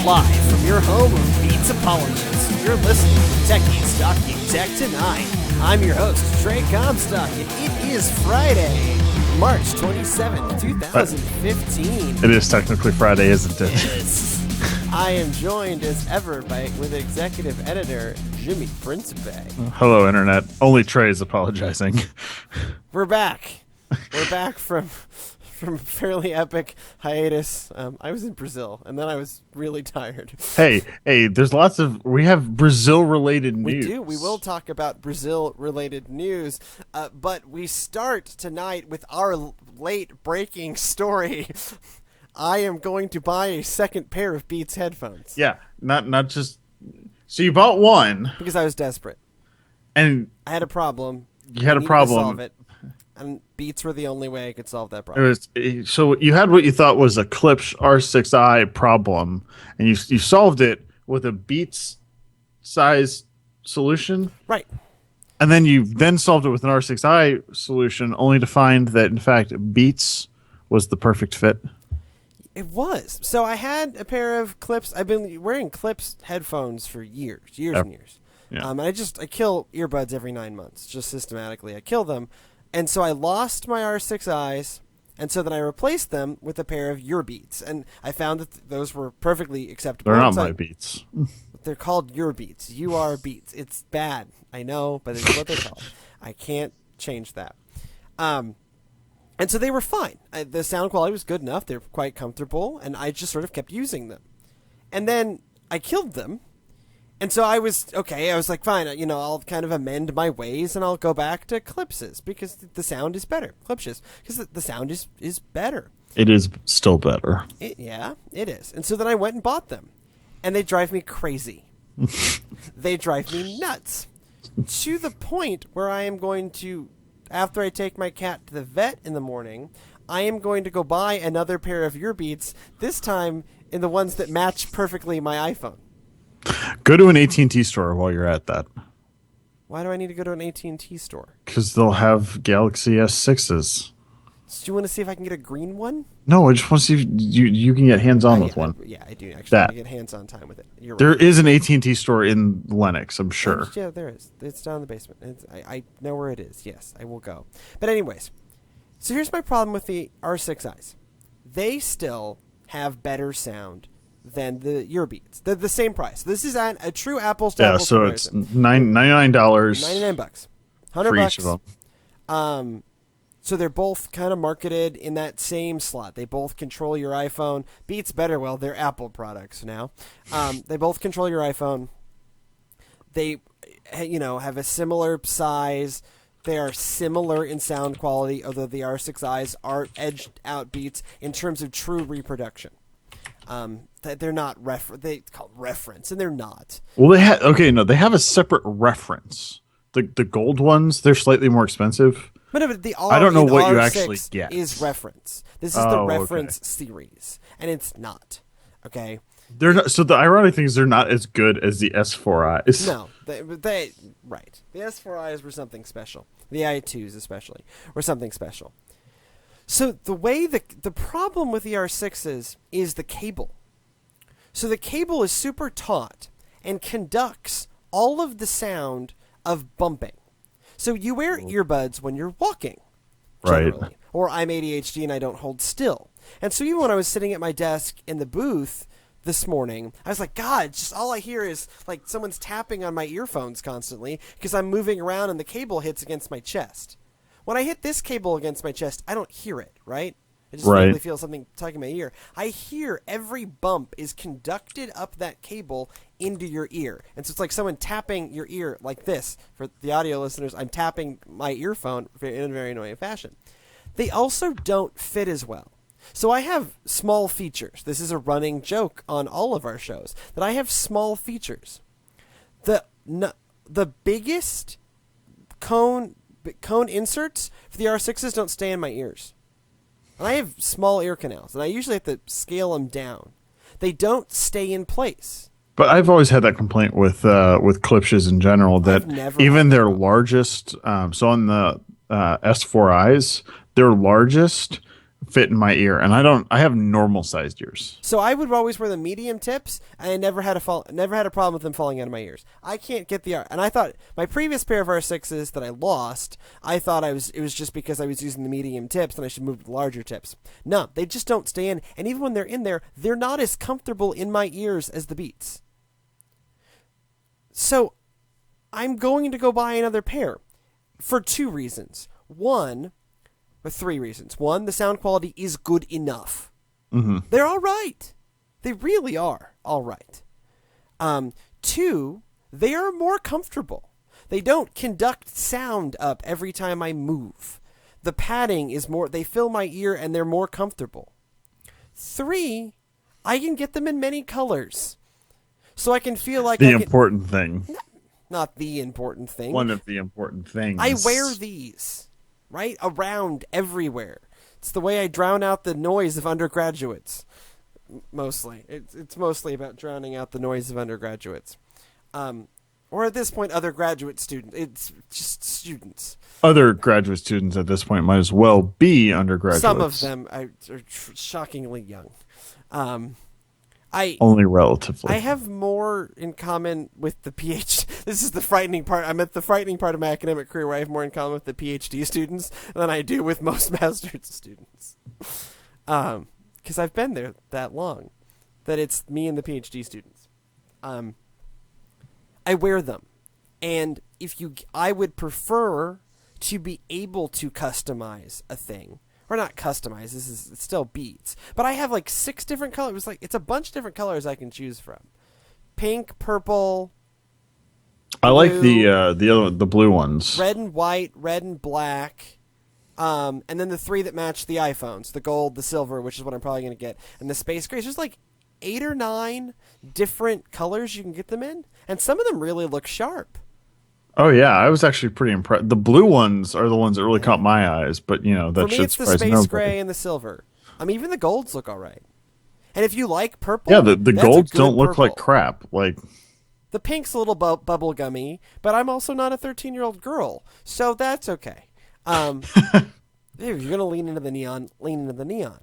Live from your home of Beats Apologists, you're listening to Techies Talking Tech Tonight. I'm your host, Trey Comstock, and it is Friday, March 27th, 2015. It is technically Friday, isn't it? Yes. I am joined as ever with executive editor Jimmy Principe. Hello, Internet. Only Trey is apologizing. We're back. We're back from a fairly epic hiatus. I was in Brazil, and then I was really tired. Hey, there's we have Brazil-related news. We do. We will talk about Brazil-related news, but we start tonight with our late-breaking story. I am going to buy a second pair of Beats headphones. Yeah, not just... So you bought one. Because I was desperate. And... I had a problem. You had a problem. To solve it. And Beats were the only way I could solve that problem. So you had what you thought was a Klipsch R6i problem, and you solved it with a Beats size solution. Right. And then you solved it with an R6i solution, only to find that, in fact, Beats was the perfect fit. It was. So I had a pair of Klipsch. I've been wearing Klipsch headphones for years and years. Yeah. I kill earbuds every 9 months, just systematically. I kill them. And so I lost my R6Is, and so then I replaced them with a pair of your Beats. And I found that those were perfectly acceptable. They're not my Beats. They're called your Beats. You are Beats. It's bad. I know, but it's what they're called. I can't change that. And so they were fine. The sound quality was good enough. They're quite comfortable, and I just sort of kept using them. And then I killed them. And so I was, okay, I was like, fine, I'll kind of amend my ways and I'll go back to Klipsch's because the sound is better. Klipsch's, because the sound is better. It is still better. Yeah, it is. And so then I went and bought them. And they drive me crazy. They drive me nuts. To the point where I am going to, after I take my cat to the vet in the morning, I am going to go buy another pair of your Beats, this time in the ones that match perfectly my iPhone. Go to an AT&T store while you're at that. Why do I need to go to an AT&T store? Because they'll have Galaxy S6s. So do you want to see if I can get a green one? No, I just want to see if you can get hands-on with one. I do actually want to get hands-on time with it. There is an AT&T store in Lenox, I'm sure. Yeah, there is. It's down in the basement. I know where it is. Yes, I will go. But anyways, so here's my problem with the R6Is. They still have better sound than your Beats. They're the same price. This is a true apples to apples comparison. It's $99. $99. $100 for each of them. So they're both kind of marketed in that same slot. They both control your iPhone. Beats better. Well, they're Apple products now. They both control your iPhone. They, have a similar size. They are similar in sound quality, although the R6Is are edged out Beats in terms of true reproduction. They're not they call reference, and they're not. Well, they have a separate reference. The gold ones, they're slightly more expensive. But I don't know what you R6 actually get. Is reference. This is the reference series, and it's not. Okay. They're not. So the ironic thing is they're not as good as the S4Is. No, they right. The S4Is were something special. The i2s especially were something special. So the problem with the R6s is the cable. So the cable is super taut and conducts all of the sound of bumping. So you wear earbuds when you're walking, generally. Right. Or I'm ADHD and I don't hold still. And so even when I was sitting at my desk in the booth this morning, I was like, God, just all I hear is like someone's tapping on my earphones constantly because I'm moving around and the cable hits against my chest. When I hit this cable against my chest, I don't hear it, right? I just really feel something tugging my ear. I hear every bump is conducted up that cable into your ear. And so it's like someone tapping your ear like this. For the audio listeners, I'm tapping my earphone in a very annoying fashion. They also don't fit as well. So I have small features. This is a running joke on all of our shows, that I have small features. The biggest cone inserts for the R6s don't stay in my ears. And I have small ear canals, and I usually have to scale them down. They don't stay in place. But I've always had that complaint with Klipsch's in general, that even their largest, so on the S4Is, their largest fit in my ear, and I have normal sized ears. So I would always wear the medium tips, and I never had a problem with them falling out of my ears. I can't get and I thought my previous pair of R6s that I lost, I thought it was just because I was using the medium tips and I should move to the larger tips. No, they just don't stay in, and even when they're in there, they're not as comfortable in my ears as the Beats. So I'm going to go buy another pair for two reasons. Three reasons. One, the sound quality is good enough. Mm-hmm. They're all right. They really are all right. Two, they are more comfortable. They don't conduct sound up every time I move. The padding is more, they fill my ear and they're more comfortable. Three, I can get them in many colors. So I can feel like important thing. Not the important thing. One of the important things. I wear these, right? Around everywhere. It's the way I drown out the noise of undergraduates. Mostly. It's mostly about drowning out the noise of undergraduates. Or at this point, other graduate students. It's just students. Other graduate students at this point might as well be undergraduates. Some of them are shockingly young. Only relatively. I have more in common with the PhD. This is the frightening part. I'm at the frightening part of my academic career where I have more in common with the PhD students than I do with most master's students. Because I've been there that long, that it's me and the PhD students. I wear them, and I would prefer to be able to customize a thing. Or not customize, it's still Beats. But I have like 6 different colors. It's a bunch of different colors I can choose from. Pink, purple, I like the blue ones. red and white, red and black. And then the 3 that match the iPhones. The gold, the silver, which is what I'm probably going to get. And the space gray. There's like 8 or 9 different colors you can get them in. And some of them really look sharp. Oh yeah, I was actually pretty impressed. The blue ones are the ones that really caught my eyes, but that for me, it's the space gray and the silver. Even the golds look all right. And if you like purple, yeah, the golds don't look like crap. Like the pink's a little bubble gummy, but I'm also not a 13-year-old girl, so that's okay. If you're gonna lean into the neon, lean into the neon.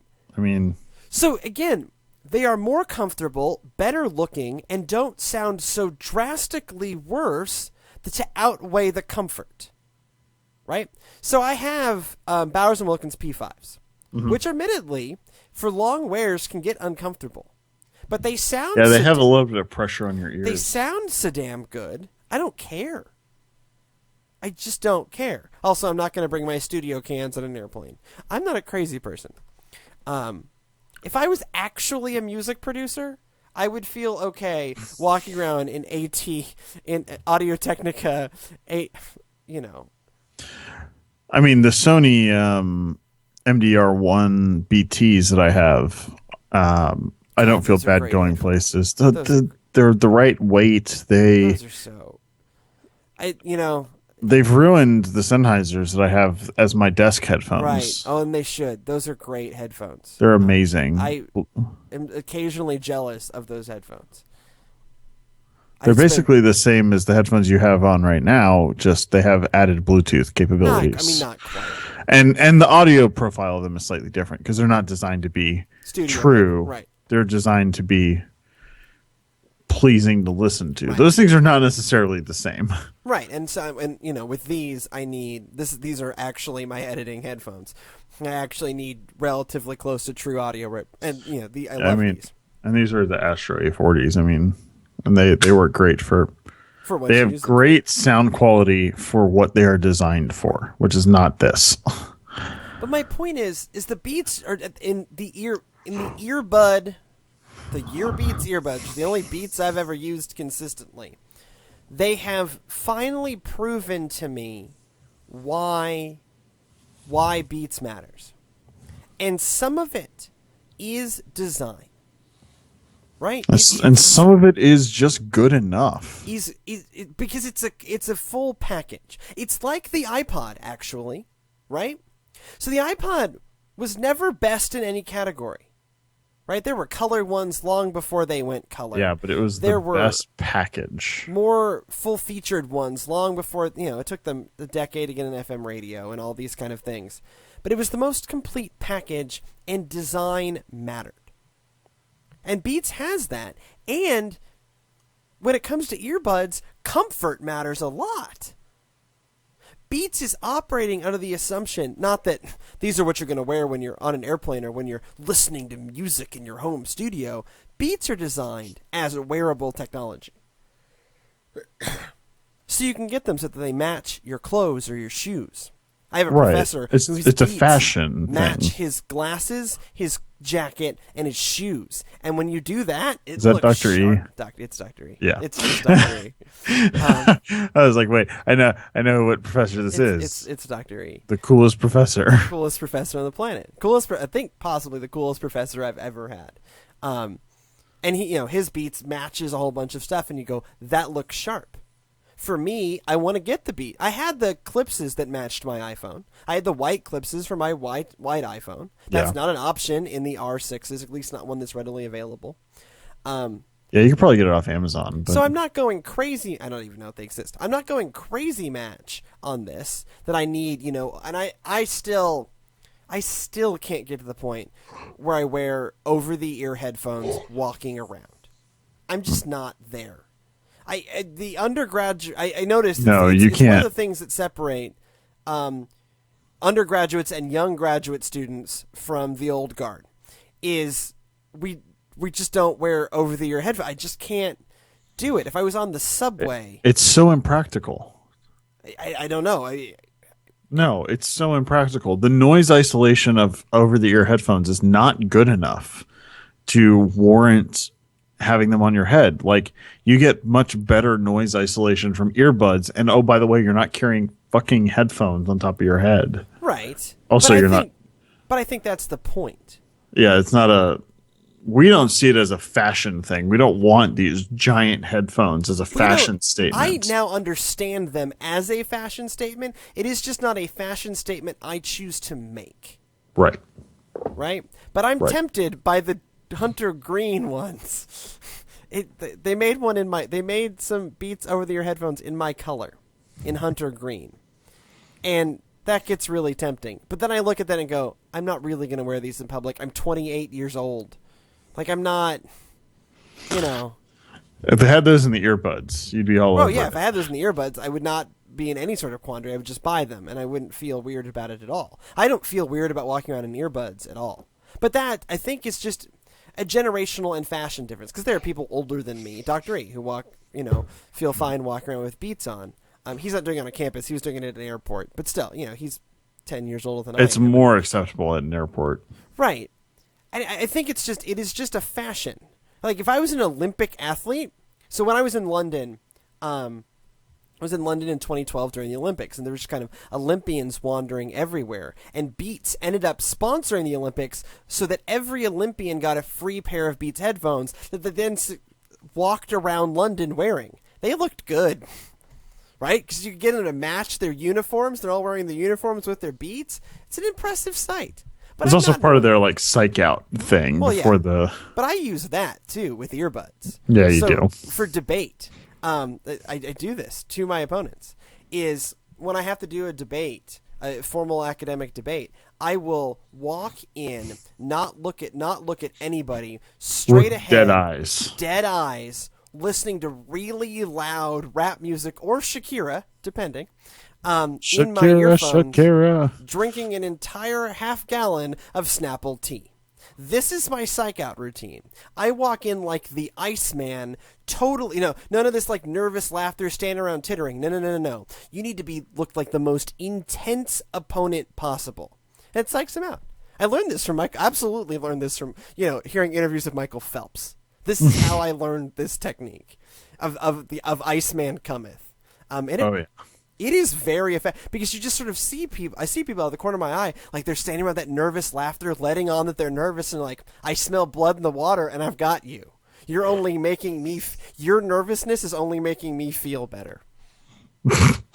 So again, they are more comfortable, better looking, and don't sound so drastically worse to outweigh the comfort, right? So I have Bowers & Wilkins P5s, which admittedly, for long wears, can get uncomfortable. But they sound... Yeah, they have a little bit of pressure on your ears. They sound so damn good. I don't care. I just don't care. Also, I'm not going to bring my studio cans on an airplane. I'm not a crazy person. If I was actually a music producer... I would feel okay walking around in in Audio-Technica, the Sony MDR1 BTs that I have, I don't feel bad going places. They're the right weight. Those are so... They've ruined the Sennheisers that I have as my desk headphones. Right. Oh, and they should. Those are great headphones. They're amazing. I am occasionally jealous of those headphones. They're basically the same as the headphones you have on right now, just they have added Bluetooth capabilities. Not quite. And the audio profile of them is slightly different because they're not designed to be true. Right. They're designed to be pleasing to listen to. Right. Those things are not necessarily the same. Right, and so with these, I need these are actually my editing headphones. I actually need relatively close to true audio, and I love these. And these are the Astro A40s. And they work great for what they have great sound quality for what they are designed for, which is not this. But my point is the Beats are in the earbud. The Beats earbuds, the only Beats I've ever used consistently. They have finally proven to me why Beats matters. And some of it is design. Right? And some of it is just good enough. Because it's a full package. It's like the iPod, actually. Right? So the iPod was never best in any category. right? There were color ones long before they went color. Yeah, but it was There the were best package. more full-featured ones long before, it took them a decade to get an FM radio and all these kind of things. But it was the most complete package, and design mattered. And Beats has that. And when it comes to earbuds, comfort matters a lot. Beats is operating under the assumption, not that these are what you're going to wear when you're on an airplane or when you're listening to music in your home studio. Beats are designed as a wearable technology. So you can get them so that they match your clothes or your shoes. I have a professor whose it's a Beats fashion match thing. his glasses, his jacket, and his shoes. And when you do that, it Is that looks Dr. E? sharp. It's Dr. E. Yeah. It's Dr. E. I was like, wait, I know what professor this is. It's Dr. E. The coolest professor. Coolest professor on the planet. I think possibly the coolest professor I've ever had. And he, his Beats matches a whole bunch of stuff, and you go, that looks sharp. For me, I want to get the Beat. I had the clipses that matched my iPhone. I had the white clipses for my white iPhone. That's not an option in the R6s, at least not one that's readily available. Yeah, you could probably get it off Amazon. But... So I'm not going crazy. I don't even know if they exist. I'm not going crazy match on this that I need, and I still can't get to the point where I wear over-the-ear headphones walking around. I'm just not there. The undergraduate. I noticed. No, it's you can't. One of the things that separate undergraduates and young graduate students from the old guard is we just don't wear over the ear headphones. I just can't do it. If I was on the subway, it's so impractical. I don't know. No, it's so impractical. The noise isolation of over the ear headphones is not good enough to warrant having them on your head. Like, you get much better noise isolation from earbuds, and oh, by the way, you're not carrying fucking headphones on top of your head. Right. Also, but I think that's the point. Yeah, it's not we don't see it as a fashion thing. We don't want these giant headphones as a fashion statement. I now understand them as a fashion statement. It is just not a fashion statement I choose to make. Right. Right? But I'm tempted by the Hunter Green ones. They made some Beats over the ear headphones in my color, in Hunter Green, and that gets really tempting. But then I look at that and go, I'm not really going to wear these in public. I'm 28 years old. Like, I'm not, If they had those in the earbuds, you'd be all over. Oh yeah, if I had those in the earbuds, I would not be in any sort of quandary. I would just buy them, and I wouldn't feel weird about it at all. I don't feel weird about walking around in earbuds at all. But that, I think, is just a generational and fashion difference, because there are people older than me, Dr. E, who feel fine walking around with Beats on. He's not doing it on a campus. He was doing it at an airport. But still, he's 10 years older than I am. It's more acceptable at an airport. Right. And I think it is just a fashion. Like, if I was an Olympic athlete, so when I was in London, I was in London in 2012 during the Olympics, and there was just kind of Olympians wandering everywhere. And Beats ended up sponsoring the Olympics so that every Olympian got a free pair of Beats headphones that they then walked around London wearing. They looked good, right? Because you get them to match their uniforms. They're all wearing the uniforms with their Beats. It's an impressive sight. But it's also part of their psych out thing before the. But I use that too with earbuds. Yeah, you do. For debate. I do this to my opponents, is when I have to do a debate, a formal academic debate, I will walk in, not look at anybody, straight ahead, dead eyes, listening to really loud rap music or Shakira, depending, in my earphones, drinking an entire half-gallon of Snapple tea. This is my psych out routine. I walk in like the Iceman, totally, none of this nervous laughter, standing around tittering. No. You need to look like the most intense opponent possible. And it psychs him out. I learned this from absolutely learned this from, hearing interviews of Michael Phelps. This is how I learned this technique of Iceman cometh. It is very effective, because you just sort of see people. I see people out of the corner of my eye, they're standing around that nervous laughter, letting on that they're nervous, and I smell blood in the water, and I've got you. You're only making me. Your nervousness is only making me feel better.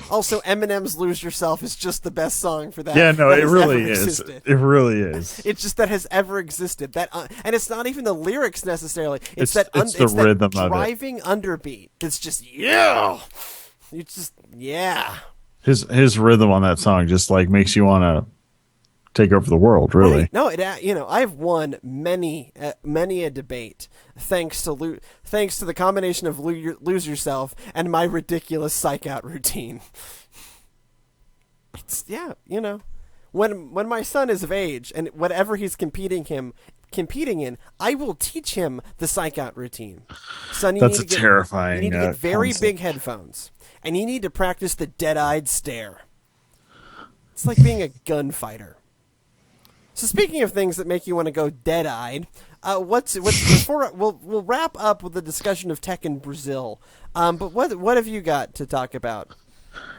Also, Eminem's "Lose Yourself" is just the best song for that. Yeah, no, that it has really ever is. existed. It really is. It's just that has ever existed. That and it's not even the lyrics necessarily. It's It's the it's that rhythm of it. driving underbeat. That's just yeah. It's just yeah. His rhythm on that song just like makes you want to take over the world. Really. Right. No, I've won many a debate thanks to the combination of Lose Yourself and my ridiculous psych out routine. It's when my son is of age and whatever he's competing in, I will teach him the psych out routine. Son, That's terrifying. You need to get very concept. big headphones, and you need to practice the dead-eyed stare. It's like being a gunfighter. So speaking of things that make you want to go dead-eyed, what's before we'll wrap up with the discussion of tech in Brazil. But what have you got to talk about?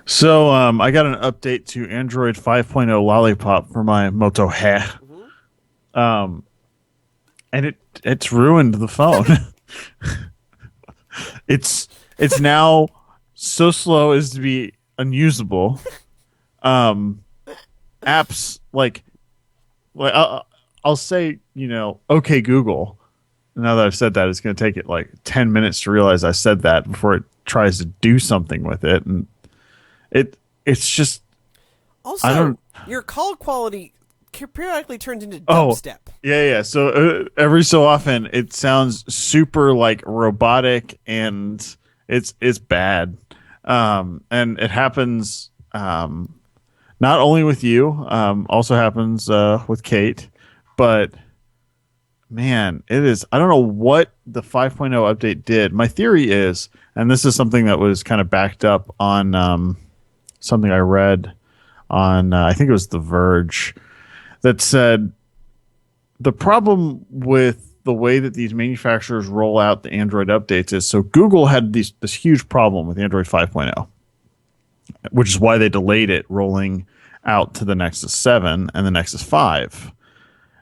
So I got an update to Android 5.0 Lollipop for my Moto He. And it's ruined the phone. it's now so slow as to be unusable. Apps like I'll say, okay Google. Now that I've said that, it's going to take it like 10 minutes to realize I said that before it tries to do something with it, and it's just also your call quality periodically turns into dubstep. Yeah. So every so often it sounds super like robotic, and it's bad. And it happens not only with you, also happens with Kate, but man, it is. I don't know what the 5.0 update did. My theory is, and this is something that was kind of backed up on something I read on, I think it was The Verge, that said the problem with the way that these manufacturers roll out the Android updates is, so Google had this huge problem with Android 5.0, which is why they delayed it rolling out to the Nexus 7 and the Nexus 5.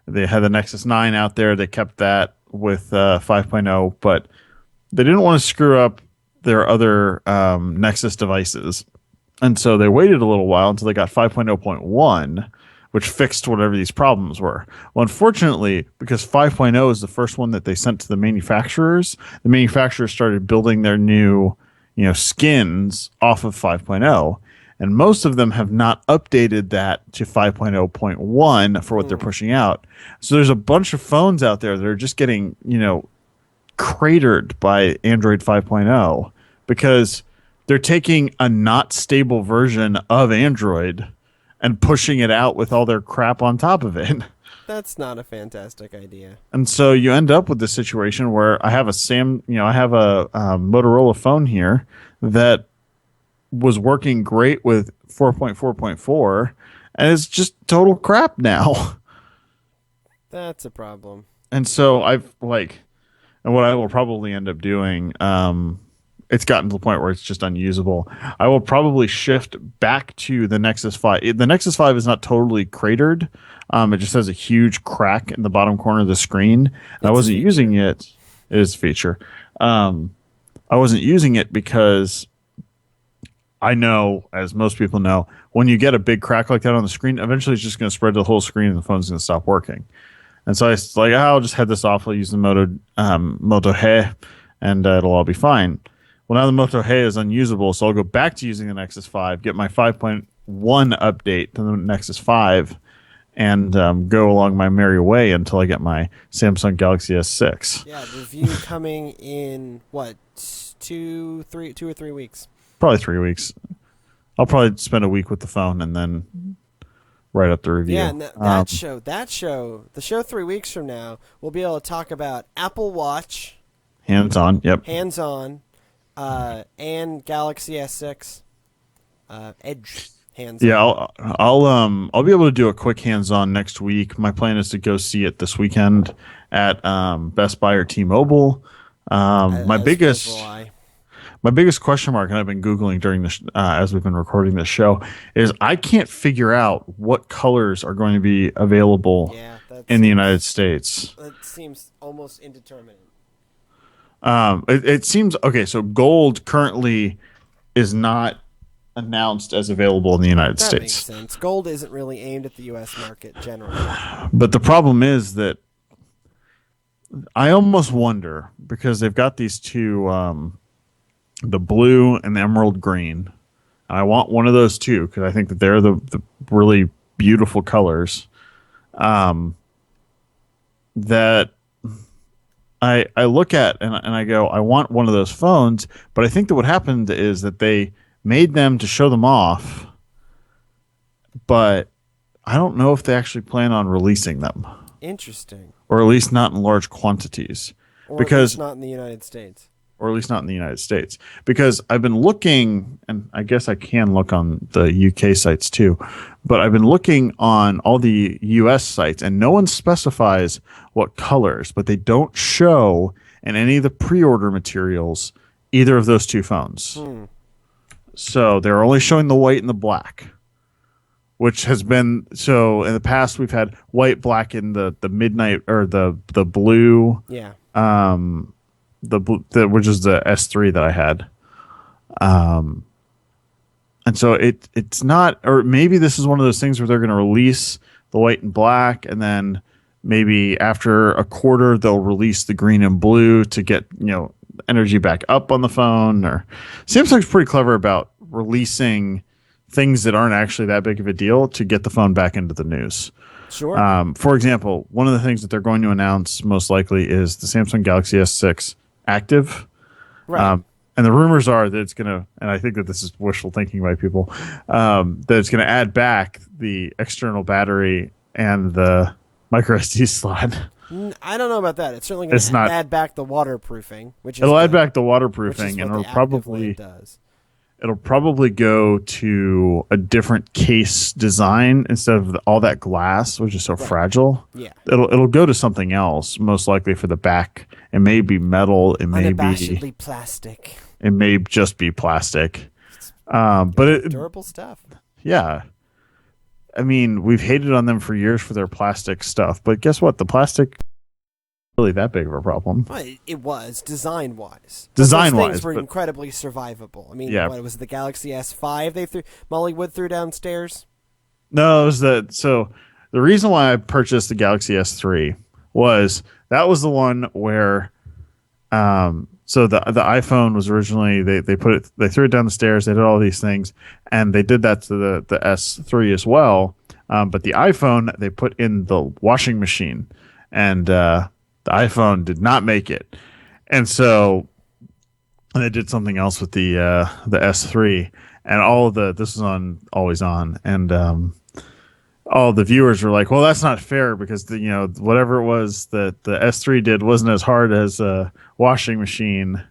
They had the Nexus 9 out there. They kept that with 5.0, but they didn't want to screw up their other Nexus devices. And so they waited a little while until they got 5.0.1, which fixed whatever these problems were. Well, unfortunately, because 5.0 is the first one that they sent to the manufacturers started building their new, skins off of 5.0. And most of them have not updated that to 5.0.1 for what they're pushing out. So there's a bunch of phones out there that are just getting, cratered by Android 5.0 because they're taking a not stable version of Android and pushing it out with all their crap on top of it. That's not a fantastic idea. And so you end up with this situation where I have a Motorola phone here that was working great with 4.4.4 and it's just total crap now. That's a problem. And so and what I will probably end up doing, it's gotten to the point where it's just unusable. I will probably shift back to the Nexus 5. The Nexus 5 is not totally cratered. It just has a huge crack in the bottom corner of the screen. And I wasn't using it. It is a feature. I wasn't using it because I know, as most people know, when you get a big crack like that on the screen, eventually it's just going to spread to the whole screen and the phone's going to stop working. And so I was like, I'll just head this off. I'll use the Moto He, and it'll all be fine. Well, now the Moto He is unusable, so I'll go back to using the Nexus 5, get my 5.1 update to the Nexus 5, and go along my merry way until I get my Samsung Galaxy S6. Yeah, review coming in, 2 or 3 weeks? Probably 3 weeks. I'll probably spend a week with the phone and then write up the review. Yeah, and the show 3 weeks from now, we'll be able to talk about Apple Watch. Hands-on, yep. Hands-on. And Galaxy S6, Edge hands. Yeah, I'll be able to do a quick hands-on next week. My plan is to go see it this weekend at Best Buy or T-Mobile. My biggest question mark, and I've been Googling during this as we've been recording this show, is I can't figure out what colors are going to be available in the United States. That seems almost indeterminate. It seems okay. So gold currently is not announced as available in the United That makes States. sense. Gold isn't really aimed at the U.S. market generally. But the problem is that I almost wonder, because they've got these two, the blue and the emerald green. I want one of those too because I think that they're the really beautiful colors. That I look at and I go, I want one of those phones, but I think that what happened is that they made them to show them off, but I don't know if they actually plan on releasing them, Interesting. or at least not in large quantities, Or at because least not in the United States. or at least not in the United States. Because I've been looking, and I guess I can look on the UK sites too, but I've been looking on all the US sites, and no one specifies what colors, but they don't show in any of the pre-order materials either of those two phones. So they're only showing the white and the black, which has been so in the past. We've had white, black, and the midnight, or the blue. Yeah. Which is the S3 that I had. And so it's not, or maybe this is one of those things where they're going to release the white and black, and then maybe after a quarter they'll release the green and blue to get energy back up on the phone. Or Samsung's pretty clever about releasing things that aren't actually that big of a deal to get the phone back into the news. Sure. For example, one of the things that they're going to announce most likely is the Samsung Galaxy S6 Active. Right. And the rumors are that it's going to, and I think that this is wishful thinking by people, that it's going to add back the external battery and the micro SD slot. I don't know about that. It's certainly going to add back the waterproofing, which is it'll add good, back the which is waterproofing, what and the it'll Active Lane does. it'll probably go to a different case design instead of all that glass, which is so fragile. Yeah. It'll go to something else, most likely for the back. It may be metal. It may Unabashedly plastic. It may just be plastic. But durable stuff. Yeah. I mean, we've hated on them for years for their plastic stuff, but guess what? The plastic really that big of a problem. Well, it was design-wise. Those things were but incredibly survivable. I mean, Yeah. what was it, the Galaxy S5 Molly Wood threw downstairs? no, it was so the reason why I purchased the Galaxy S3 was that was the one where so the iPhone was originally they threw it down the stairs, they did all these things, and they did that to the S3 as well. But the iPhone they put in the washing machine, and the iPhone did not make it. And so they did something else with the S3, and this was on Always On, and all the viewers were like, well, that's not fair because whatever it was that the S3 did wasn't as hard as a washing machine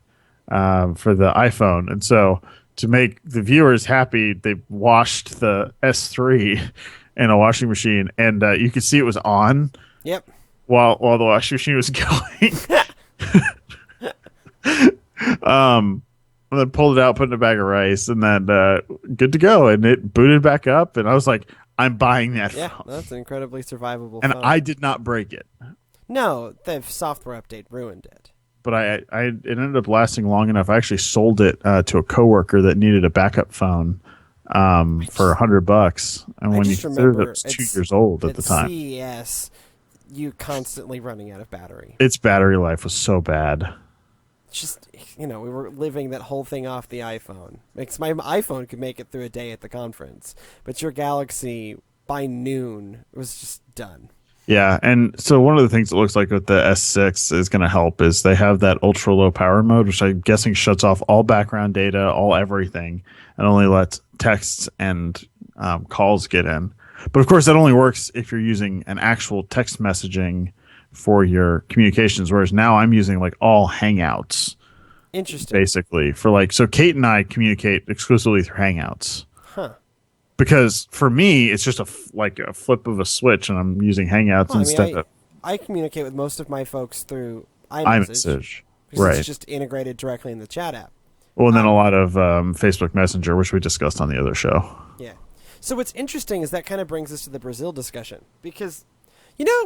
for the iPhone. And so to make the viewers happy, they washed the S3 in a washing machine, and you could see it was on. Yep. While the washing machine was going. And then pulled it out, put it in a bag of rice, and then good to go. And it booted back up, and I was like, I'm buying that phone. Yeah, that's an incredibly survivable And phone. I did not break it. No, the software update ruined it. But it ended up lasting long enough. I actually sold it to a coworker that needed a backup phone for $100. And when you consider that it was 2 years old at the time. CES, you constantly running out of battery. Its battery life was so bad. Just, we were living that whole thing off the iPhone. Because my iPhone could make it through a day at the conference. But your Galaxy, by noon, was just done. Yeah, and so one of the things it looks like with the S6 is going to help is they have that ultra low power mode, which I'm guessing shuts off all background data, all everything, and only lets texts and calls get in. But of course, that only works if you're using an actual text messaging for your communications, whereas now I'm using like all Hangouts. Interesting. Basically, so Kate and I communicate exclusively through Hangouts. Huh. Because for me, it's just a flip of a switch, and I'm using Hangouts instead of. I communicate with most of my folks through iMessage. Right. It's just integrated directly in the chat app. Well, and then a lot of Facebook Messenger, which we discussed on the other show. Yeah. So what's interesting is that kind of brings us to the Brazil discussion. Because,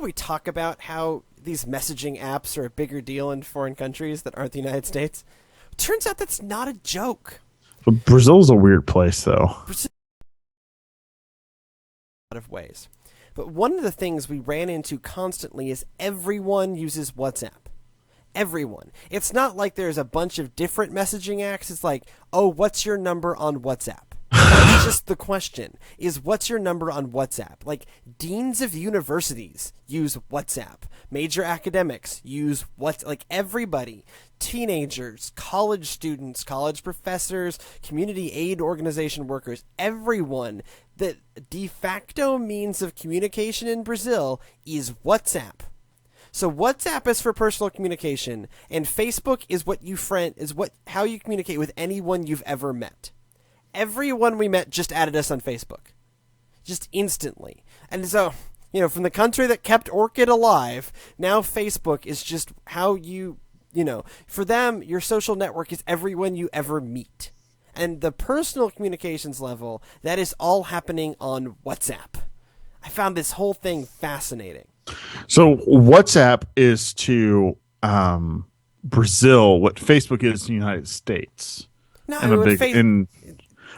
we talk about how these messaging apps are a bigger deal in foreign countries that aren't the United States. Turns out that's not a joke. But Brazil's a weird place, though. Brazil, a lot of ways. But one of the things we ran into constantly is everyone uses WhatsApp. Everyone. It's not like there's a bunch of different messaging apps. It's like, oh, what's your number on WhatsApp? That's just the question, is what's your number on WhatsApp? Like, deans of universities use WhatsApp. Major academics use like everybody. Teenagers, college students, college professors, community aid organization workers, everyone. The de facto means of communication in Brazil is WhatsApp. So WhatsApp is for personal communication, and Facebook is how you communicate with anyone you've ever met. Everyone we met just added us on Facebook. Just instantly. And so, from the country that kept Orchid alive, now Facebook is just how for them, your social network is everyone you ever meet. And the personal communications level, that is all happening on WhatsApp. I found this whole thing fascinating. So WhatsApp is to Brazil what Facebook is to the United States. No,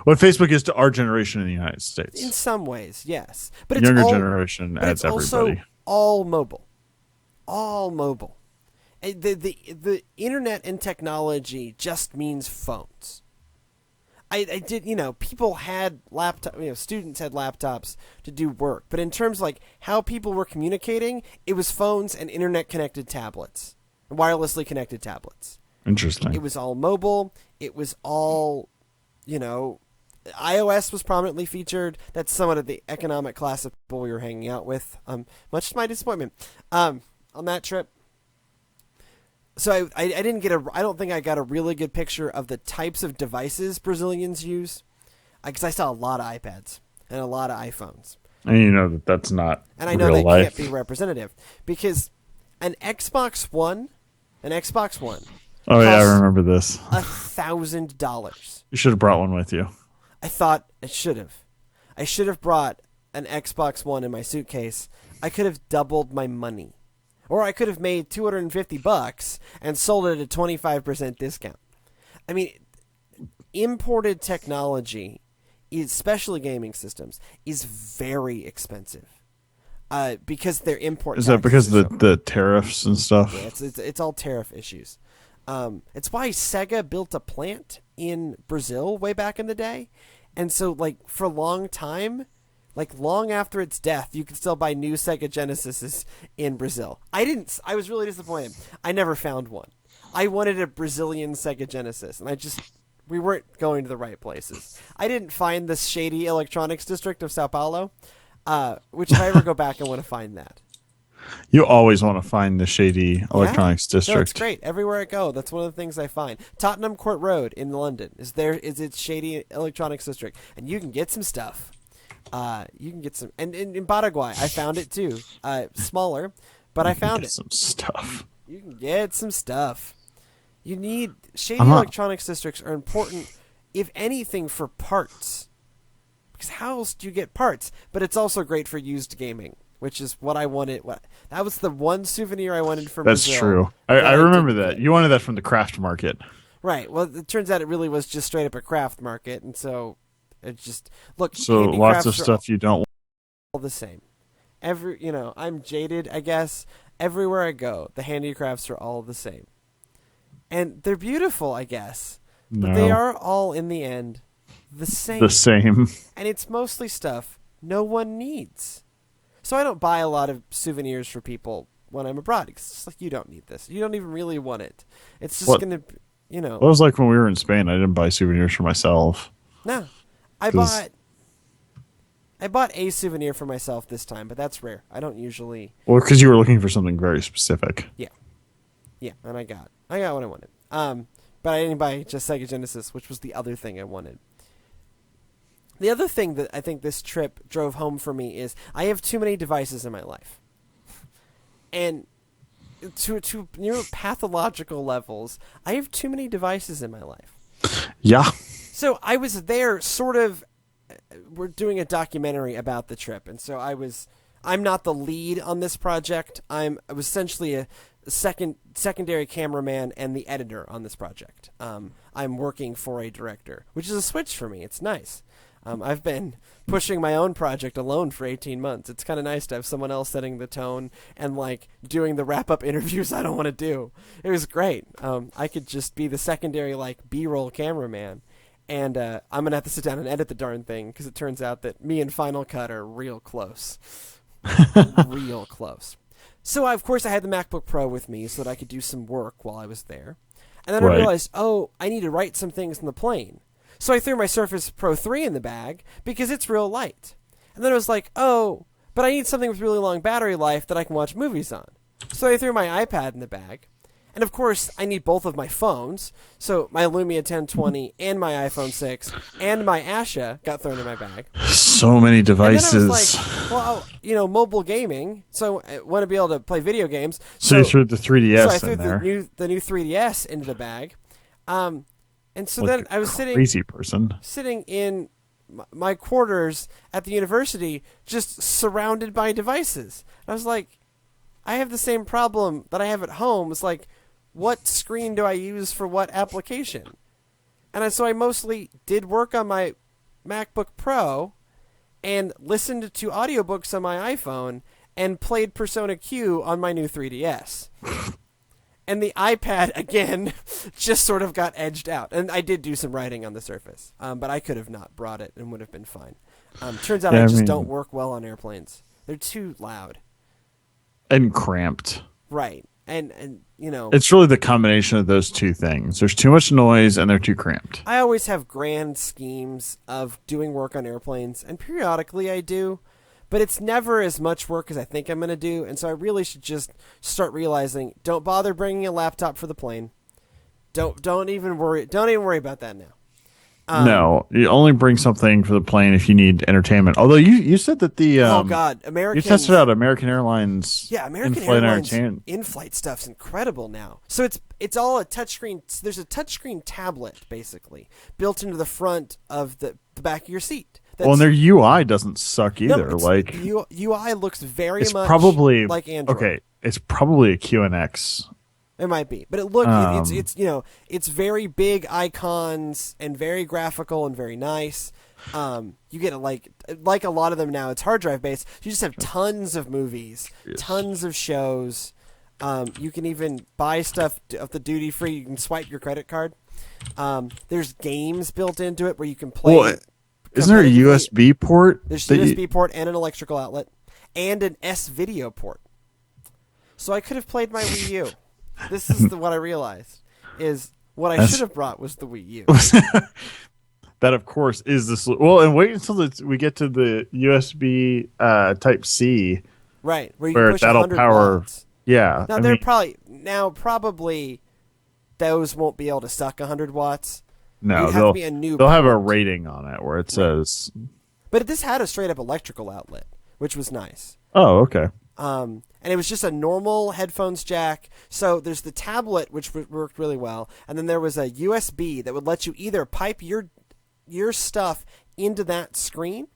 what Facebook is to our generation in the United States. In some ways, yes. But it's younger generation adds everybody. Also all mobile. All mobile. The internet and technology just means phones. I did, people had laptops, students had laptops to do work. But in terms of like how people were communicating, it was phones and internet-connected tablets, wirelessly connected tablets. Interesting. It was all mobile. It was all, iOS was prominently featured. That's somewhat of the economic class of people we were hanging out with, much to my disappointment, on that trip. So I don't think I got a really good picture of the types of devices Brazilians use, because I saw a lot of iPads and a lot of iPhones. And that's not and I know real that life. Can't be representative, because an Xbox One. Oh yeah, I remember this. $1,000. You should have brought one with you. I thought I should have. I should have brought an Xbox One in my suitcase. I could have doubled my money. Or I could have made $250 and sold it at a 25% discount. I mean, imported technology, especially gaming systems, is very expensive. Because they're import. Is that because of the tariffs and stuff? Yeah, it's all tariff issues. It's why Sega built a plant in Brazil way back in the day, and so for a long time, long after its death, you could still buy new Sega Genesises in Brazil. I was really disappointed. I never found one. I wanted a Brazilian Sega Genesis, and we weren't going to the right places. I didn't find the shady electronics district of Sao Paulo, which if I ever go back, I want to find that. You always want to find the shady electronics district. No, it's great. Everywhere I go, that's one of the things I find. Tottenham Court Road in London is its shady electronics district, and you can get some stuff. You can get some, and in Paraguay, I found it too. Smaller, but I found some stuff. You can get some stuff. You need shady electronics districts are important, if anything, for parts. Because how else do you get parts? But it's also great for used gaming, which is what I wanted. That was the one souvenir I wanted from Brazil. That's true. I remember that. You wanted that from the craft market. Right. Well, it turns out it really was just straight up a craft market, and so it just So lots of stuff you don't. All the same. I'm jaded, I guess. Everywhere I go, the handicrafts are all the same, and they're beautiful, I guess. But they are all in the end the same. The same. And it's mostly stuff no one needs. So I don't buy a lot of souvenirs for people when I'm abroad. It's just you don't need this. You don't even really want it. It's just going to, What it was like when we were in Spain. I didn't buy souvenirs for myself. No. I bought a souvenir for myself this time, but that's rare. I don't usually. Well, because you were looking for something very specific. Yeah. Yeah, and I got what I wanted. But I didn't buy just Sega Genesis, which was the other thing I wanted. The other thing that I think this trip drove home for me is I have too many devices in my life. And to pathological levels, I have too many devices in my life. Yeah. So I was there sort of, we're doing a documentary about the trip. And so I'm not the lead on this project. I was essentially secondary cameraman and the editor on this project. I'm working for a director, which is a switch for me. It's nice. I've been pushing my own project alone for 18 months. It's kind of nice to have someone else setting the tone and like doing the wrap-up interviews I don't want to do. It was great. I could just be the secondary like B-roll cameraman, and I'm gonna have to sit down and edit the darn thing because it turns out that me and Final Cut are real close, real close. So of course I had the MacBook Pro with me so that I could do some work while I was there, and then I realized, I need to write some things in the plane. So I threw my Surface Pro 3 in the bag because it's real light. And then I was like, but I need something with really long battery life that I can watch movies on. So I threw my iPad in the bag. And of course, I need both of my phones. So my Lumia 1020 and my iPhone 6 and my Asha got thrown in my bag. So many devices. And then I was like, mobile gaming. So I want to be able to play video games. So you threw the 3DS so I threw in there. the new 3DS into the bag. And so like then I was sitting in my quarters at the university, just surrounded by devices. I was like, I have the same problem that I have at home. It's like, what screen do I use for what application? And so I mostly did work on my MacBook Pro and listened to audiobooks on my iPhone and played Persona Q on my new 3DS. And the iPad, again, just sort of got edged out. And I did do some writing on the Surface, but I could have not brought it and would have been fine. Turns out I don't work well on airplanes. They're too loud. And cramped. Right. And it's really the combination of those two things. There's too much noise and they're too cramped. I always have grand schemes of doing work on airplanes, and periodically I do. But it's never as much work as I think I'm going to do, and so I really should just start realizing, don't bother bringing a laptop for the plane. Don't even worry about that now. No, you only bring something for the plane if you need entertainment. Although you said that the you tested out American Airlines. Yeah, American Airlines in-flight stuff's incredible now. So it's all a touchscreen. There's a touchscreen tablet basically built into the front of the back of your seat. And their UI doesn't suck either. The UI looks very much probably like Android. Okay, it's probably a QNX. It might be, but it's very big icons and very graphical and very nice. You get like a lot of them now. It's hard drive based. You just have tons of movies, tons of shows. You can even buy stuff of the duty free. You can swipe your credit card. There's games built into it where you can play. Well, isn't there a USB port? There's a USB port and an electrical outlet and an S-video port. So I could have played my Wii U. This is what I realized is what I should have brought was the Wii U. That, of course, is this. Well, and wait until we get to the USB Type C. Right, where you can push that'll 100 power. watts. Yeah. Probably those won't be able to suck 100 watts. No, they'll have a rating on it where it says. But this had a straight up electrical outlet, which was nice. Oh, okay. And it was just a normal headphones jack. So there's the tablet, which worked really well, and then there was a USB that would let you either pipe your stuff into that screen,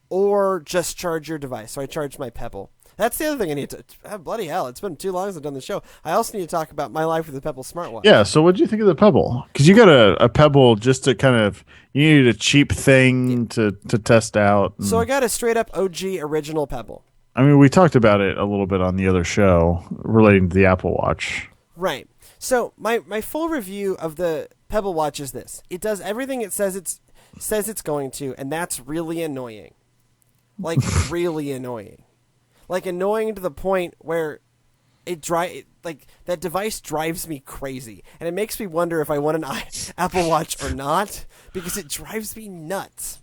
or just charge your device. So I charged my Pebble. That's the other thing I need to. Bloody hell! It's been too long since I've done the show. I also need to talk about my life with the Pebble smartwatch. Yeah. So what did you think of the Pebble? Because you got a Pebble just to kind of you needed a cheap thing to test out. So I got a straight up OG original Pebble. I mean, we talked about it a little bit on the other show relating to the Apple Watch. Right. So my full review of the Pebble Watch is this: it does everything it says it's going to, and that's really annoying. Like really annoying. Like annoying to the point where that device drives me crazy, and it makes me wonder if I want an Apple Watch or not because it drives me nuts.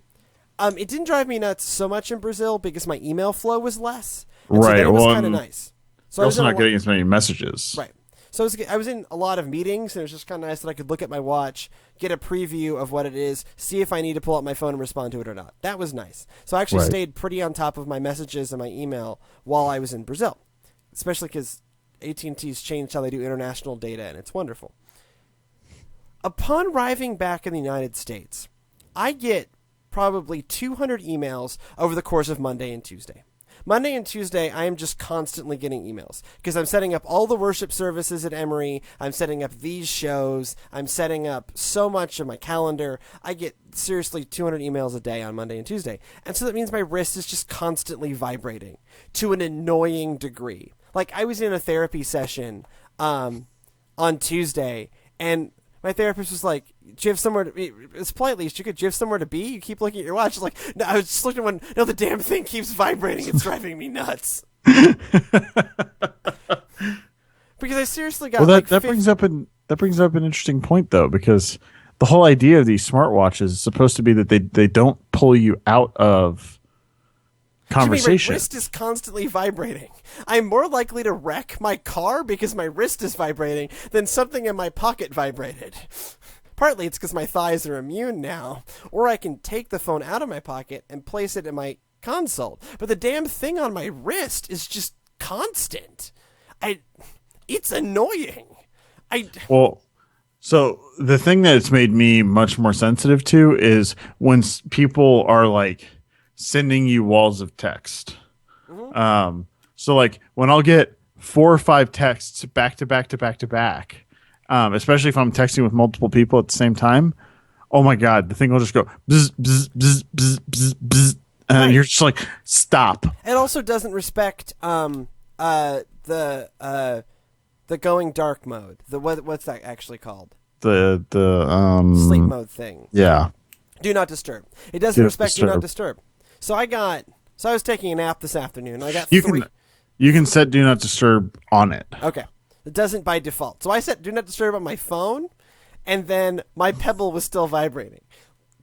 It didn't drive me nuts so much in Brazil because my email flow was less. Right. So it was kind of nice. So I was not getting as many messages. Right. So I was in a lot of meetings, and it was just kind of nice that I could look at my watch, get a preview of what it is, see if I need to pull out my phone and respond to it or not. That was nice. So I actually stayed pretty on top of my messages and my email while I was in Brazil, especially because AT&T's changed how they do international data, and it's wonderful. Upon arriving back in the United States, I get probably 200 emails over the course of Monday and Tuesday. Monday and Tuesday, I am just constantly getting emails because I'm setting up all the worship services at Emory. I'm setting up these shows. I'm setting up so much of my calendar. I get seriously 200 emails a day on Monday and Tuesday. And so that means my wrist is just constantly vibrating to an annoying degree. Like, I was in a therapy session on Tuesday, and my therapist was like, "Do you have somewhere to be?" As politely as you could, "Do you have somewhere to be? You keep looking at your watch." Like, no, I was just looking at one. No, the damn thing keeps vibrating. It's driving me nuts. Because I seriously got that brings up an interesting point though, because the whole idea of these smartwatches is supposed to be that they don't pull you out of conversation. My wrist is constantly vibrating. I'm more likely to wreck my car because my wrist is vibrating than something in my pocket vibrated. Partly it's because my thighs are immune now, or I can take the phone out of my pocket and place it in my console. But the damn thing on my wrist is just constant. It's annoying. So the thing that it's made me much more sensitive to is when people are like sending you walls of text. Mm-hmm. So like when I'll get 4 or 5 texts back to back to back to back, especially if I'm texting with multiple people at the same time, oh my God, the thing will just go bzz, bzz, bzz, bzz, bzz, bzz, and you're just like, stop. It also doesn't respect the going dark mode. What's that actually called? The sleep mode thing. Yeah. Do not disturb. It doesn't respect do not disturb. So I was taking a nap this afternoon. I got you can set do not disturb on it. Okay. It doesn't by default. So I set do not disturb on my phone, and then my Pebble was still vibrating.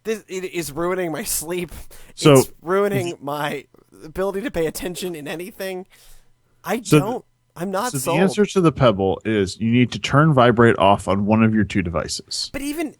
It is ruining my sleep. It's ruining my ability to pay attention in anything. I'm not sold. The answer to the Pebble is you need to turn vibrate off on one of your 2 devices. But even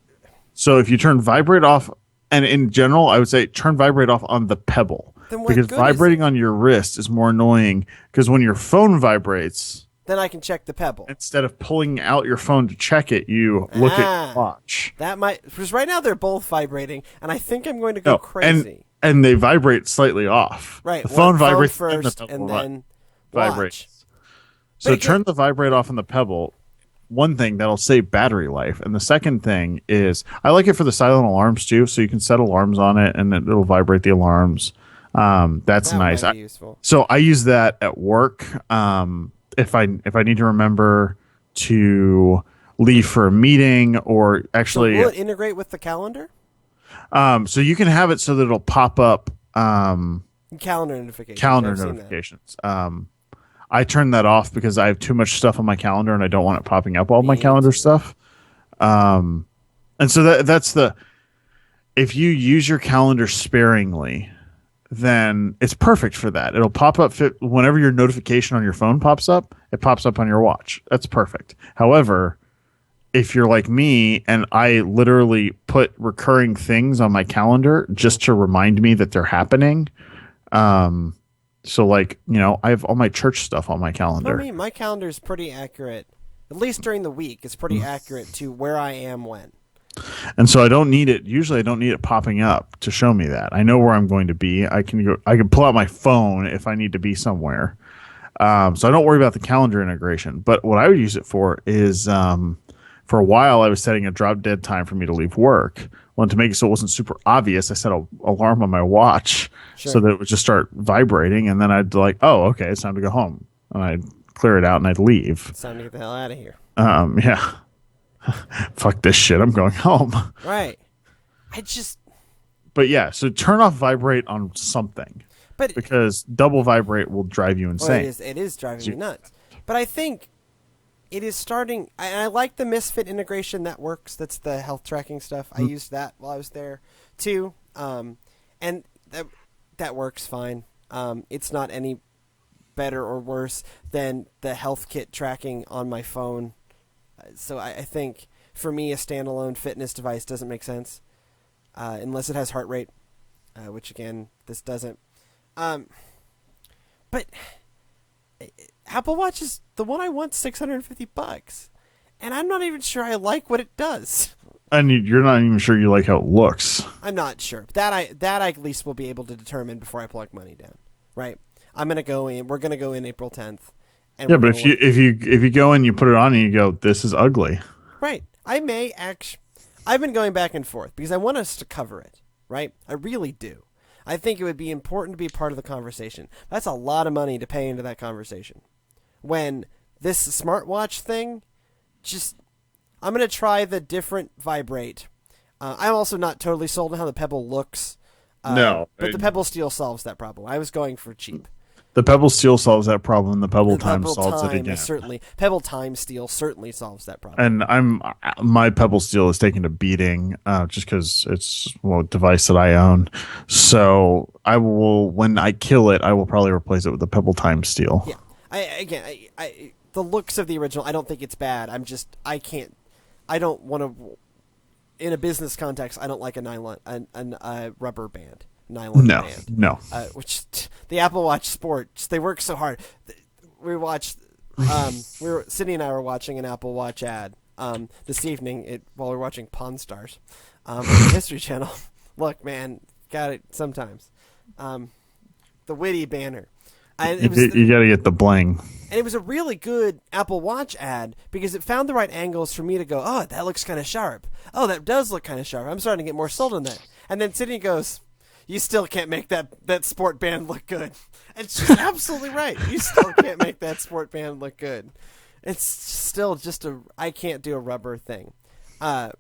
so, if you turn vibrate off, and in general, I would say turn vibrate off on the Pebble, because vibrating on your wrist is more annoying. Because when your phone vibrates, then I can check the Pebble instead of pulling out your phone to check it. You look at your watch. That might, because right now they're both vibrating, and I think I'm going to go crazy. And they vibrate slightly off. Right, the phone vibrates first, and then vibrates. So turn the vibrate off on the Pebble. One thing that'll save battery life, and the second thing is I like it for the silent alarms too, so you can set alarms on it and it'll vibrate the alarms. That's nice. Might be useful. So I use that at work. If I need to remember to leave for a meeting, or actually, so will it integrate with the calendar? So you can have it so that it'll pop up calendar notifications. I turn that off because I have too much stuff on my calendar and I don't want it popping up all my calendar stuff. And so that's if you use your calendar sparingly, then it's perfect for that. It'll pop up whenever your notification on your phone pops up, it pops up on your watch. That's perfect. However, if you're like me and I literally put recurring things on my calendar just to remind me that they're happening, so like, I have all my church stuff on my calendar. For me, my calendar is pretty accurate. At least during the week, it's pretty accurate to where I am when. And so I don't need it. Usually I don't need it popping up to show me that. I know where I'm going to be. I can pull out my phone if I need to be somewhere. So I don't worry about the calendar integration. But what I would use it for is, for a while I was setting a drop dead time for me to leave work. Well, to make it so it wasn't super obvious, I set an alarm on my watch so that it would just start vibrating, and then I'd like, oh, okay, it's time to go home. And I'd clear it out and I'd leave. It's time to get the hell out of here. Yeah. Fuck this shit. I'm going home. Right. But yeah, so turn off vibrate on something. Because double vibrate will drive you insane. Well, it is driving me nuts. But I think it is starting. I like the Misfit integration that works. That's the health tracking stuff. I used that while I was there too, and that works fine. It's not any better or worse than the health kit tracking on my phone. So I think for me, a standalone fitness device doesn't make sense unless it has heart rate, which again this doesn't. But Apple Watch is the one I want, $650, and I'm not even sure I like what it does. And you're not even sure you like how it looks. I'm not sure. That I at least will be able to determine before I plug money down. Right? I'm gonna go in. We're gonna go in April 10th. And Yeah, but if you go and you put it on and you go, this is ugly. right, I may actually. I've been going back and forth because I want us to cover it. Right, I really do. I think it would be important to be part of the conversation. That's a lot of money to pay into that conversation. When this smartwatch thing, I'm going to try the different Vibrate. I'm also not totally sold on how the Pebble looks. No. But the Pebble Steel solves that problem. I was going for cheap. The Pebble Steel solves that problem. The Pebble Time Pebble solves Time it again. Certainly, Pebble Time Steel certainly solves that problem. And my Pebble Steel is taking a beating just because it's a device that I own. So I will, when I kill it, I will probably replace it with the Pebble Time Steel. Yeah. I the looks of the original, I don't think it's bad. I don't want to. In a business context, I don't like a nylon, a rubber band. Nylon band. No. Which the Apple Watch Sports, they work so hard. We watched. Sydney and I were watching an Apple Watch ad this evening while we were watching Pawn Stars on the History Channel. Look, man, got it sometimes. The witty banner. You got to get the bling. And it was a really good Apple Watch ad because it found the right angles for me to go, oh, that looks kind of sharp. Oh, that does look kind of sharp. I'm starting to get more sold on that. And then Sydney goes, you still can't make that sport band look good. And she's absolutely right. You still can't make that sport band look good. It's still just I can't do a rubber thing. The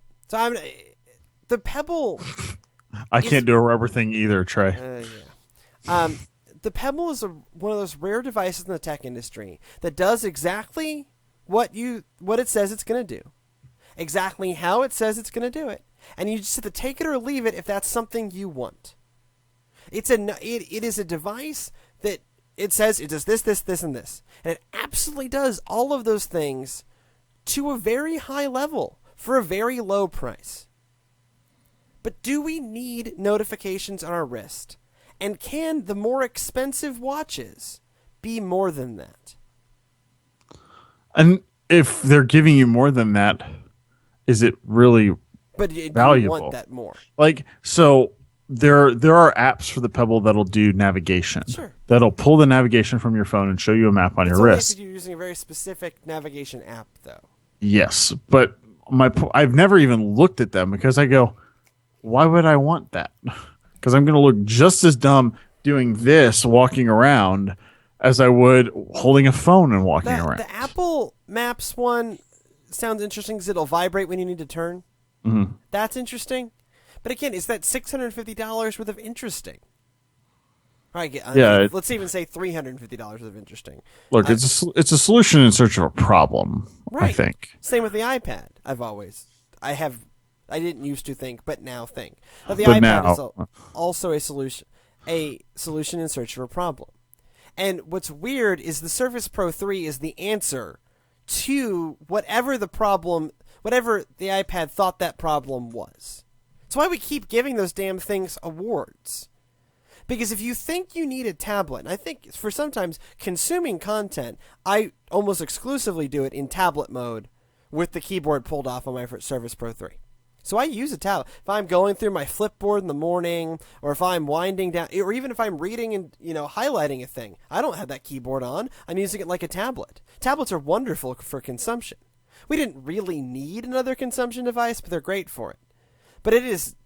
Pebble. I can't do a rubber thing either, Trey. Yeah. The Pebble is one of those rare devices in the tech industry that does exactly what it says it's going to do, exactly how it says it's going to do it, and you just have to take it or leave it if that's something you want. It is a device that it says it does this, this, this, and this, and it absolutely does all of those things to a very high level for a very low price. But do we need notifications on our wrist? And can the more expensive watches be more than that? And if they're giving you more than that, is it really valuable? Do you want that more? Like, so there are apps for the Pebble that'll do navigation. Sure. That'll pull the navigation from your phone and show you a map on your wrist. If you're using a very specific navigation app, though. Yes, but I've never even looked at them because I go, why would I want that? Because I'm going to look just as dumb doing this walking around as I would holding a phone and walking around. The Apple Maps one sounds interesting because it'll vibrate when you need to turn. Mm-hmm. That's interesting. But again, is that $650 worth of interesting? All right, let's even say $350 worth of interesting. Look, it's a solution in search of a problem, right. I think. Same with the iPad. I didn't used to think, but now think. But the iPad is also a solution in search of a problem. And what's weird is the Surface Pro 3 is the answer to whatever the iPad thought that problem was. That's why we keep giving those damn things awards. Because if you think you need a tablet, and I think for sometimes consuming content, I almost exclusively do it in tablet mode with the keyboard pulled off on my Surface Pro 3. So I use a tablet. If I'm going through my Flipboard in the morning, or if I'm winding down, or even if I'm reading and highlighting a thing, I don't have that keyboard on. I'm using it like a tablet. Tablets are wonderful for consumption. We didn't really need another consumption device, but they're great for it. But it is,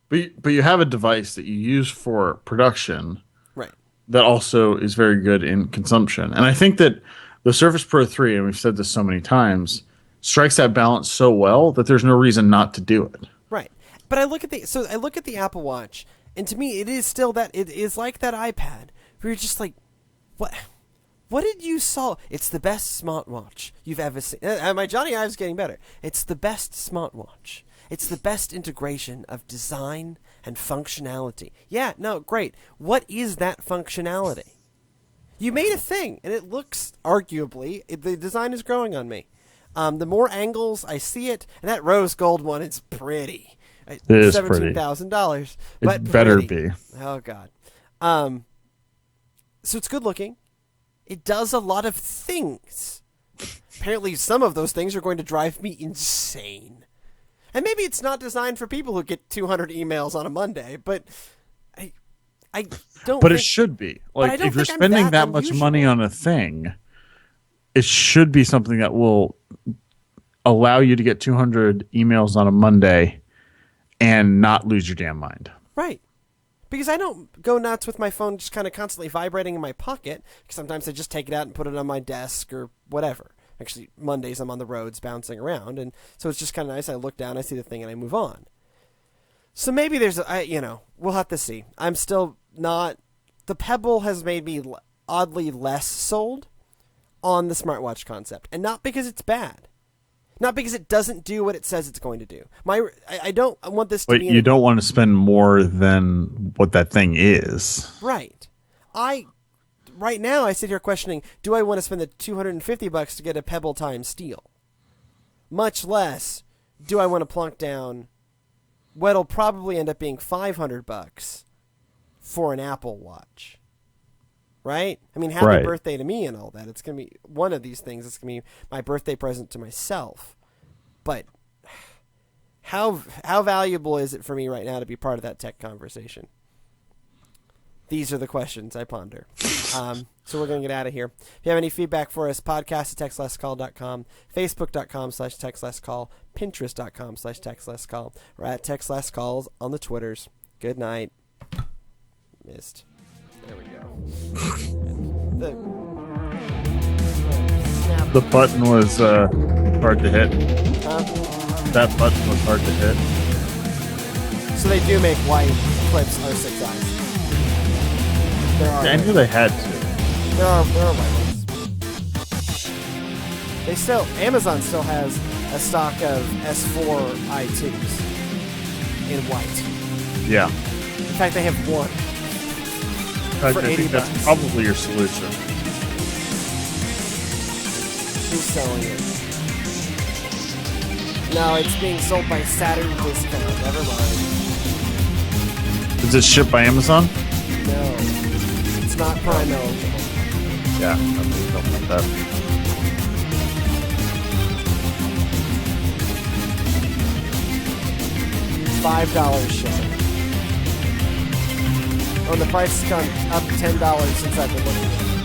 But you have a device that you use for production, right? That also is very good in consumption. And I think that the Surface Pro 3, and we've said this so many times, strikes that balance so well that there's no reason not to do it. Right. But I look at the Apple Watch, and to me, it is still that it is like that iPad where you're just like, what? What did you solve? It's the best smartwatch you've ever seen. My Johnny Ive's getting better. It's the best smartwatch. It's the best integration of design and functionality. Yeah, no, great. What is that functionality? You made a thing, and it looks, arguably, the design is growing on me. The more angles I see it, and that rose gold one, it's pretty. It is $17,000. But it better pretty. be. Oh, God. So it's good looking. It does a lot of things. Apparently, some of those things are going to drive me insane. And maybe it's not designed for people who get 200 emails on a Monday, but I I don't. But it think, should be. but I Like, don't if you're think I'm spending that that much unusual. money on a thing, it should be something that will allow you to get 200 emails on a Monday and not lose your damn mind. Right. Because I don't go nuts with my phone just kind of constantly vibrating in my pocket. Sometimes I just take it out and put it on my desk or whatever. Actually, Mondays I'm on the roads bouncing around, and so it's just kind of nice. I look down, I see the thing, and I move on. So maybe there's, we'll have to see. I'm still not. The Pebble has made me oddly less sold on the smartwatch concept, and not because it's bad, not because it doesn't do what it says it's going to do. I don't want this to But be. you don't want to spend more than what that thing is. Right. Right now I sit here questioning: do I want to spend the $250 to get a Pebble Time Steel? Much less, do I want to plunk down what'll probably end up being $500 for an Apple Watch? Right? I mean, happy birthday to me and all that. It's going to be one of these things. It's going to be my birthday present to myself. But how valuable is it for me right now to be part of that tech conversation? These are the questions I ponder. So we're going to get out of here. If you have any feedback for us, podcast at textlesscall.com, facebook.com/textlesscall, pinterest.com/textlesscall, or at textlesscalls on the Twitters. Good night. Missed. There we go. The button was hard to hit. Huh? That button was hard to hit. So they do make white clips R6Is. I knew they had to. There are white ones. Amazon still has a stock of S4 i2s in white. Yeah. In fact, they have one. I For think $80. that's probably your solution. Who's selling it? No, it's being sold by Saturn Discount. Never mind. Is it shipped by Amazon? No. It's not Prime eligible. Yeah, I believe about that. $5 shipping. Oh, and the price has gone up $10 since I've been looking at it.